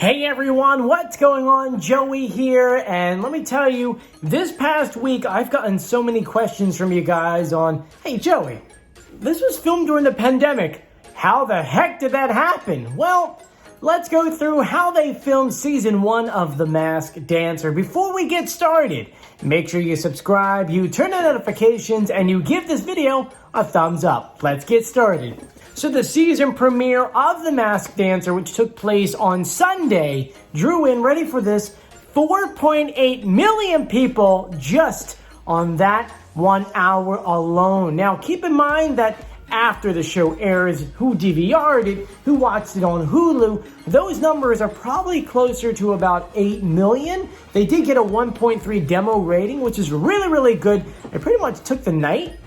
Hey everyone, what's going on? Joey here, and let me tell you, this past week I've gotten so many questions from you guys on, hey Joey, this was filmed during the pandemic. How the heck did that happen? Well, let's go through how they filmed season 1 of The Masked Dancer. Before we get started, make sure you subscribe, you turn on notifications, and you give this video a thumbs up. Let's get started. So the season premiere of The Masked Dancer, which took place on Sunday, drew in, ready for this, 4.8 million people just on that 1 hour alone. Now, keep in mind that after the show airs, who DVR'd it, who watched it on Hulu, those numbers are probably closer to about 8 million. They did get a 1.3 demo rating, which is really, really good. It pretty much took the night.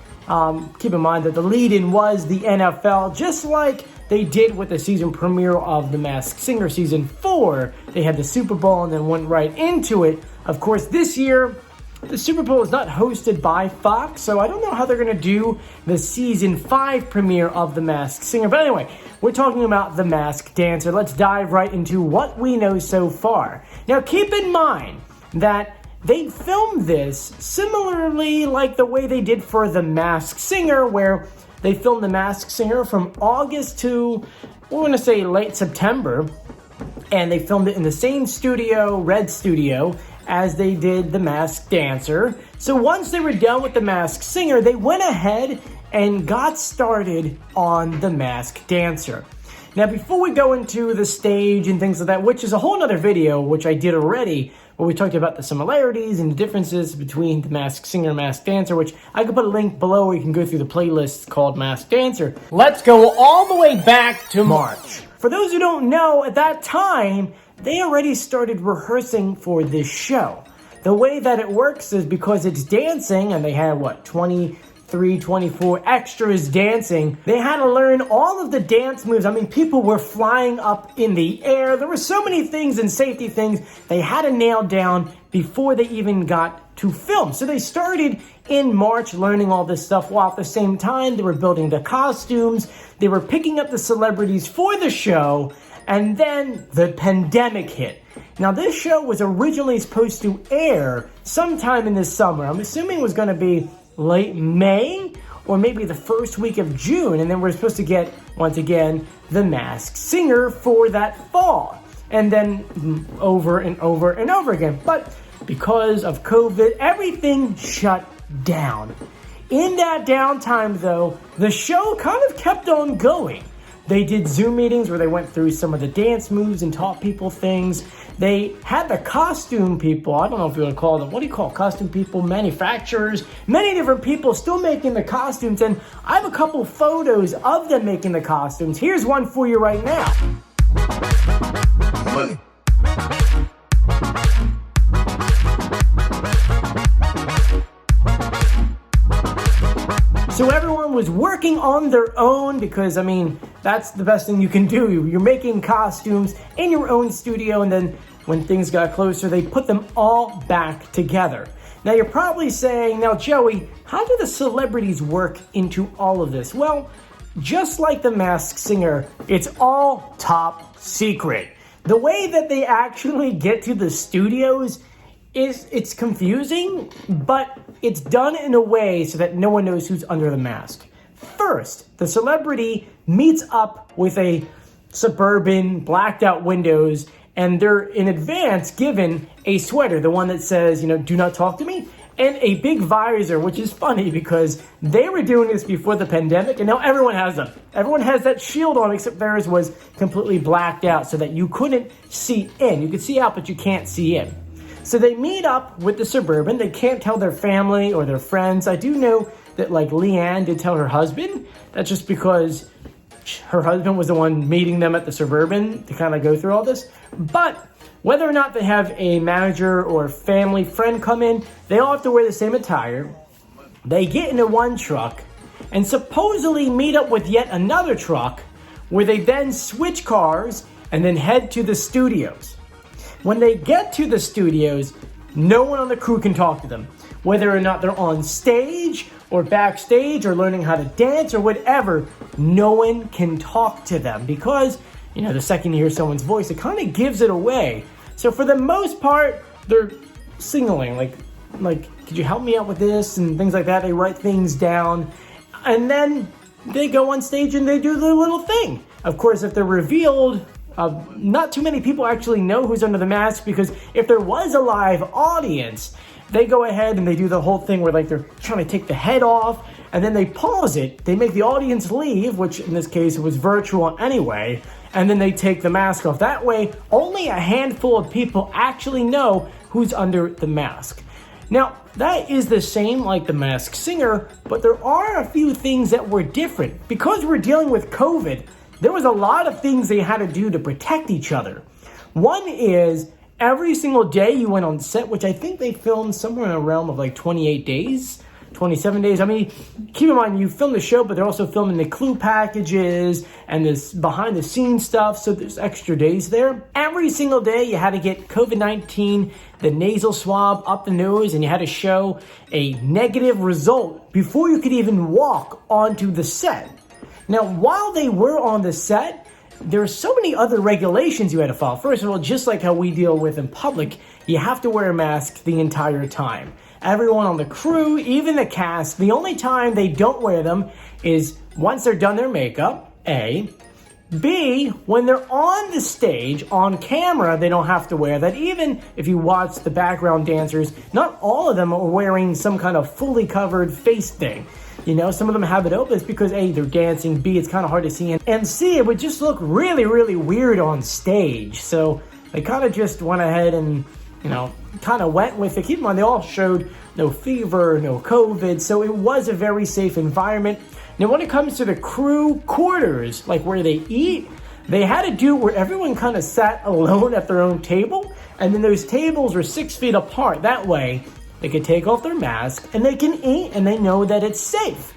Keep in mind that the lead-in was the NFL, just like they did with the season premiere of The Masked Singer season 4. They had the Super Bowl and then went right into it. Of course, this year, the Super Bowl is not hosted by Fox, so I don't know how they're going to do the season 5 premiere of The Masked Singer. But anyway, we're talking about The Masked Dancer. Let's dive right into what we know so far. Now, keep in mind that they filmed this similarly like the way they did for The Masked Singer, where they filmed The Masked Singer from August to, we're going to say late September, and they filmed it in the same studio, Red Studio, as they did The Masked Dancer. So once they were done with The Masked Singer, they went ahead and got started on The Masked Dancer. Now, before we go into the stage and things like that, which is a whole nother video, which I did already, where we talked about the similarities and the differences between The Masked Singer and Masked Dancer, which I could put a link below where you can go through the playlist called Masked Dancer. Let's go all the way back to March. For those who don't know, at that time, they already started rehearsing for this show. The way that it works is because it's dancing, and they had, 24 extras dancing. They had to learn all of the dance moves. I mean, people were flying up in the air. There were so many things and safety things they had to nail down before they even got to film. So they started in March learning all this stuff, while at the same time they were building the costumes. They were picking up the celebrities for the show, and then the pandemic hit. Now, this show was originally supposed to air sometime in the summer. I'm assuming it was going to be late May or maybe the first week of June, and then we're supposed to get, once again, The Masked Singer for that fall, and then over and over and over again. But because of COVID, everything shut down. In that downtime, though, the show kind of kept on going. They did Zoom meetings where they went through some of the dance moves and taught people things. They had the costume people, I don't know if you want to call them, what do you call costume people? Manufacturers, many different people still making the costumes. And I have a couple photos of them making the costumes. Here's one for you right now. Money. So everyone was working on their own because, I mean, that's the best thing you can do. You're making costumes in your own studio, and then when things got closer, they put them all back together. Now, you're probably saying, now, Joey, how do the celebrities work into all of this? Well, just like The Masked Singer, it's all top secret. The way that they actually get to the studios it's confusing, but it's done in a way so that no one knows who's under the mask. First, the celebrity meets up with a Suburban, blacked out windows, and they're in advance given a sweater, the one that says, do not talk to me, and a big visor, which is funny because they were doing this before the pandemic, and now everyone has them. Everyone has that shield on, except theirs was completely blacked out so that you couldn't see in. You could see out, but you can't see in. So they meet up with the Suburban. They can't tell their family or their friends. I do know that, Leanne did tell her husband. That's just because her husband was the one meeting them at the Suburban to kind of go through all this. But whether or not they have a manager or family friend come in, they all have to wear the same attire. They get into one truck and supposedly meet up with yet another truck, where they then switch cars and then head to the studios. When they get to the studios, no one on the crew can talk to them. Whether or not they're on stage or backstage or learning how to dance or whatever, no one can talk to them because the second you hear someone's voice, it kind of gives it away. So for the most part, they're signaling, like, could you help me out with this, and things like that. They write things down, and then they go on stage and they do their little thing. Of course, if they're revealed, not too many people actually know who's under the mask, because if there was a live audience, they go ahead and they do the whole thing where like they're trying to take the head off, and then they pause it. They make the audience leave, which in this case it was virtual anyway, and then they take the mask off. That way, only a handful of people actually know who's under the mask. Now, that is the same like the Masked Singer, but there are a few things that were different. Because we're dealing with COVID, there was a lot of things they had to do to protect each other. One is every single day you went on set, which I think they filmed somewhere in the realm of like 28 days, 27 days. I mean, keep in mind, you film the show, but they're also filming the clue packages and this behind the scenes stuff, so there's extra days there. Every single day you had to get COVID-19, the nasal swab up the nose, and you had to show a negative result before you could even walk onto the set. Now, while they were on the set, there are so many other regulations you had to follow. First of all, just like how we deal with in public, you have to wear a mask the entire time. Everyone on the crew, even the cast, the only time they don't wear them is once they're done their makeup, A. B, when they're on the stage, on camera, they don't have to wear that. Even if you watch the background dancers, not all of them are wearing some kind of fully covered face thing. Some of them have it open. It's because A, they're dancing, B, it's kind of hard to see, and C, it would just look really, really weird on stage. So they kind of just went ahead and, kind of went with it. Keep in mind, they all showed no fever, no COVID, so it was a very safe environment. Now, when it comes to the crew quarters, like where they eat, they had to do where everyone kind of sat alone at their own table, and then those tables were 6 feet apart. That way, they could take off their mask, and they can eat, and they know that it's safe.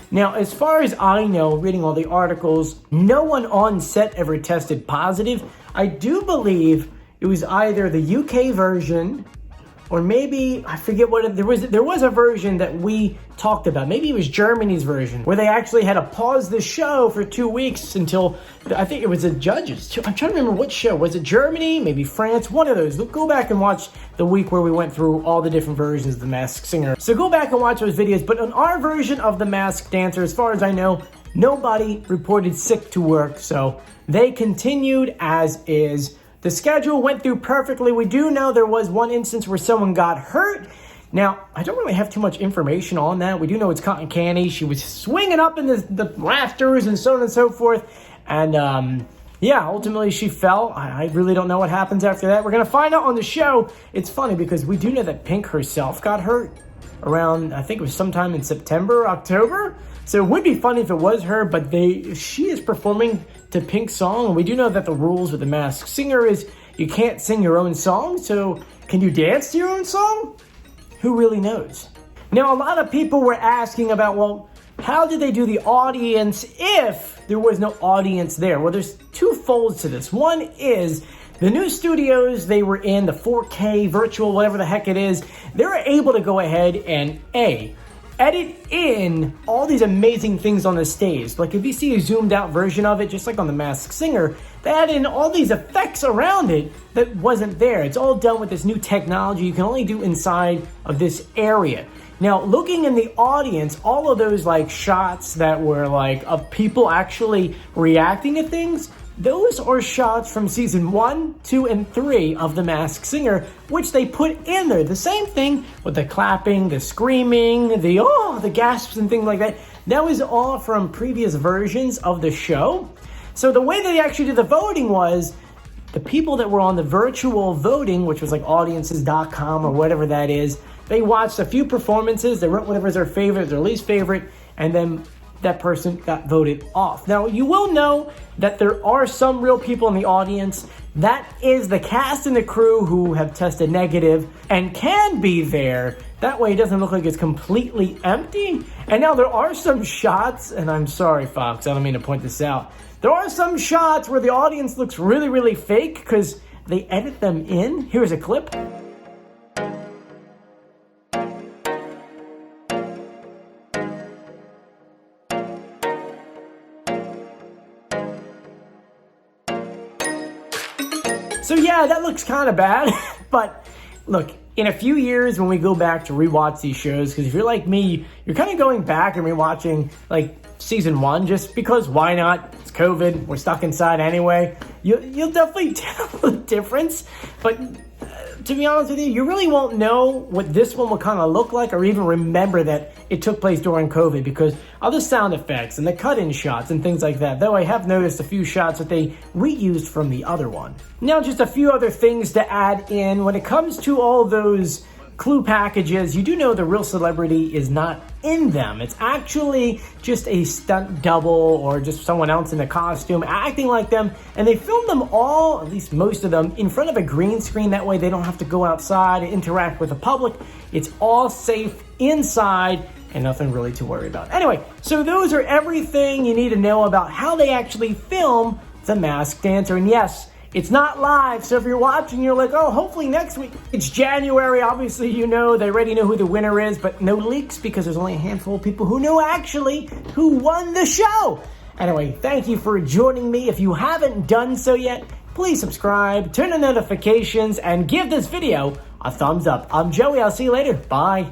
Now, as far as I know, reading all the articles, no one on set ever tested positive. I do believe it was either the UK version, or maybe, I forget what, there was a version that we talked about. Maybe it was Germany's version, where they actually had to pause the show for 2 weeks until, I think it was the judges. I'm trying to remember which show. Was it Germany? Maybe France? One of those. Go back and watch the week where we went through all the different versions of The Masked Singer. So go back and watch those videos. But on our version of The Masked Dancer, as far as I know, nobody reported sick to work. So they continued as is. The schedule went through perfectly. We do know there was one instance where someone got hurt. Now, I don't really have too much information on that. We do know it's cotton candy. She was swinging up in the rafters and so on and so forth. And, ultimately she fell. I really don't know what happens after that. We're going to find out on the show. It's funny because we do know that Pink herself got hurt around, I think it was sometime in September, October. So it would be funny if it was her, but she is performing to Pink's song. And we do know that the rules with The Masked Singer is you can't sing your own song. So can you dance to your own song? Who really knows? Now, a lot of people were asking about, well, how did they do the audience if there was no audience there? Well, there's two folds to this. One is the new studios they were in, the 4K virtual, whatever the heck it is, they were able to go ahead and edit in all these amazing things on the stage. Like if you see a zoomed out version of it, just like on The Masked Singer, they added in all these effects around it that wasn't there. It's all done with this new technology you can only do inside of this area. Now, looking in the audience, all of those like shots that were like of people actually reacting to things, those are shots from season 1, 2, and 3 of The Masked Singer, which they put in there. The same thing with the clapping, the screaming, the gasps and things like that. That was all from previous versions of the show. So the way they actually did the voting was the people that were on the virtual voting, which was like audiences.com or whatever that is, they watched a few performances, they wrote whatever's their favorite, their least favorite, and then that person got voted off. Now, you will know that there are some real people in the audience. That is the cast and the crew who have tested negative and can be there. That way it doesn't look like it's completely empty. And now there are some shots, and I'm sorry, Fox, I don't mean to point this out. There are some shots where the audience looks really, really fake because they edit them in. Here's a clip. yeah, that looks kind of bad. But look, in a few years when we go back to rewatch these shows, because if you're like me, you're kind of going back and rewatching like season 1 just because why not? It's COVID, we're stuck inside anyway. You'll definitely tell the difference, but to be honest with you, you really won't know what this one will kind of look like or even remember that it took place during COVID because of the sound effects and the cut-in shots and things like that, though I have noticed a few shots that they reused from the other one. Now, just a few other things to add in. When it comes to all those clue packages, you do know the real celebrity is not in them. It's actually just a stunt double or just someone else in a costume acting like them, and they filmed them all, at least most of them, in front of a green screen. That way they don't have to go outside and interact with the public. It's all safe inside and nothing really to worry about. Anyway, so those are everything you need to know about how they actually film The Masked Dancer. And yes, it's not live, so if you're watching, you're like, oh, hopefully next week. It's January, obviously, you know, they already know who the winner is, but no leaks because there's only a handful of people who know actually who won the show. Anyway, thank you for joining me. If you haven't done so yet, please subscribe, turn on notifications, and give this video a thumbs up. I'm Joey, I'll see you later. Bye.